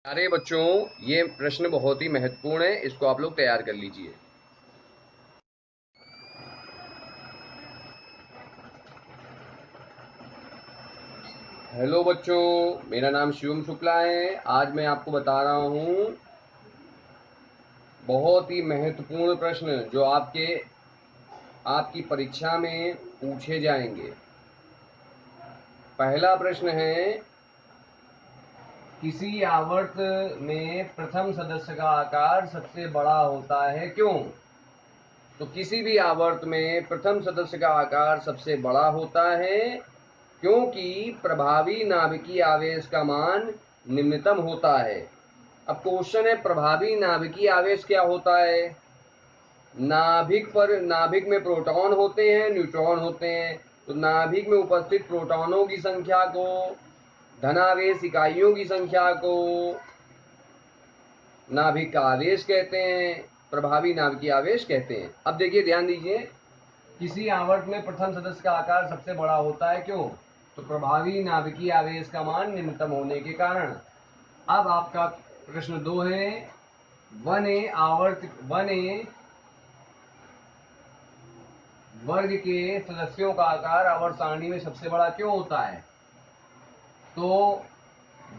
प्यारे बच्चों, ये प्रश्न बहुत ही महत्वपूर्ण है। इसको आप लोग तैयार कर लीजिए। हेलो बच्चों, मेरा नाम शिवम शुक्ला है। आज मैं आपको बता रहा हूँ बहुत ही महत्वपूर्ण प्रश्न जो आपकी परीक्षा में पूछे जाएंगे। पहला प्रश्न है, किसी आवर्त में प्रथम सदस्य का आकार सबसे बड़ा होता है, क्यों? तो किसी भी आवर्त में प्रथम सदस्य का आकार सबसे बड़ा होता है क्योंकि प्रभावी नाभिकीय आवेश का मान निम्नतम होता है। अब क्वेश्चन है, प्रभावी नाभिकीय आवेश क्या होता है? नाभिक में प्रोटॉन होते हैं, न्यूट्रॉन होते हैं। तो नाभिक में उपस्थित प्रोटॉनों की संख्या को, धनावेश इकाइयों की संख्या को नाभिक का आवेश कहते हैं, प्रभावी नाभिकीय आवेश कहते हैं। अब देखिए, ध्यान दीजिए, किसी आवर्त में प्रथम सदस्य का आकार सबसे बड़ा होता है, क्यों? तो प्रभावी नाभिकीय आवेश का मान निम्नतम होने के कारण। अब आपका प्रश्न 2 है, 1A वर्ग के सदस्यों का आकार आवर्त सारणी में सबसे बड़ा क्यों होता है? तो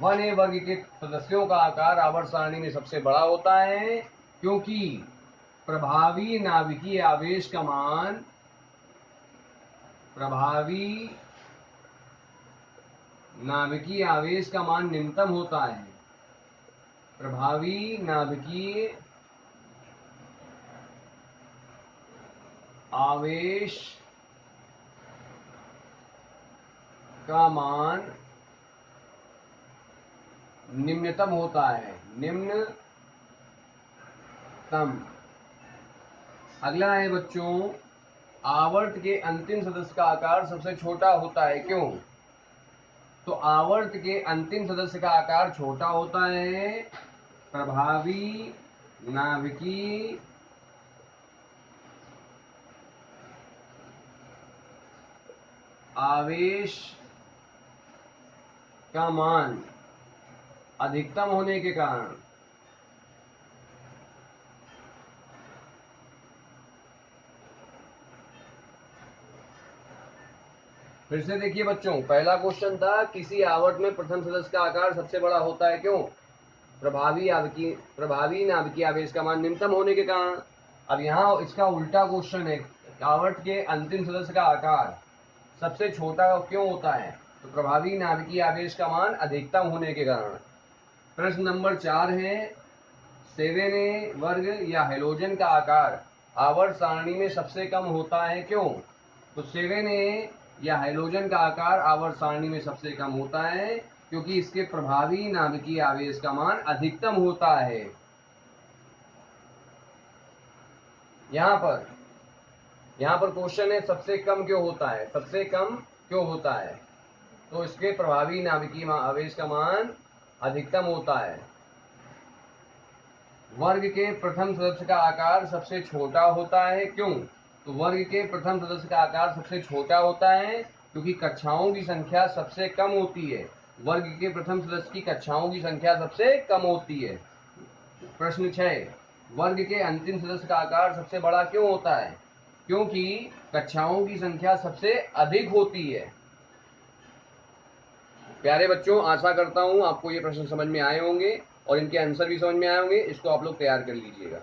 1A वर्ग के सदस्यों का आकार आवर्त सारणी में सबसे बड़ा होता है क्योंकि प्रभावी नाभिकीय आवेश का मान निम्नतम होता है। प्रभावी नाभिकीय आवेश का मान निम्नतम होता है, निम्नतम। अगला है बच्चों, आवर्त के अंतिम सदस्य का आकार सबसे छोटा होता है, क्यों? तो आवर्त के अंतिम सदस्य का आकार छोटा होता है प्रभावी नाभिकीय आवेश का मान अधिकतम होने के कारण। फिर से देखिए बच्चों, पहला क्वेश्चन था, किसी आवर्त में प्रथम सदस्य का आकार सबसे बड़ा होता है, क्यों? प्रभावी नाभिकीय आवेश का मान निम्नतम होने के कारण। अब यहाँ इसका उल्टा क्वेश्चन है, आवर्त के अंतिम सदस्य का आकार सबसे छोटा क्यों होता है? तो प्रभावी नाभिकीय आवेश का मान अधिकतम होने के कारण। प्रश्न नंबर 4 है, 7A वर्ग या हेलोजन का आकार आवर्त सारणी में सबसे कम होता है, क्यों? तो 7A या हेलोजन का आकार आवर्त सारणी में सबसे कम होता है क्योंकि इसके प्रभावी नाभिकीय आवेश का मान अधिकतम होता है। यहाँ पर क्वेश्चन है, सबसे कम क्यों होता है? सबसे कम क्यों होता है? तो इसके प्रभावी नाभिकीय आवेश का मान अधिकतम होता है। वर्ग के प्रथम सदस्य का आकार सबसे छोटा होता है, क्यों? तो वर्ग के प्रथम सदस्य का आकार सबसे छोटा होता है क्योंकि कक्षाओं की संख्या सबसे कम होती है। वर्ग के प्रथम सदस्य की कक्षाओं की संख्या सबसे कम होती है। प्रश्न 6, वर्ग के अंतिम सदस्य का आकार सबसे बड़ा क्यों होता है? क्योंकि कक्षाओं की संख्या सबसे अधिक होती है। प्यारे बच्चों, आशा करता हूं आपको ये प्रश्न समझ में आए होंगे और इनके आंसर भी समझ में आए होंगे। इसको आप लोग तैयार कर लीजिएगा।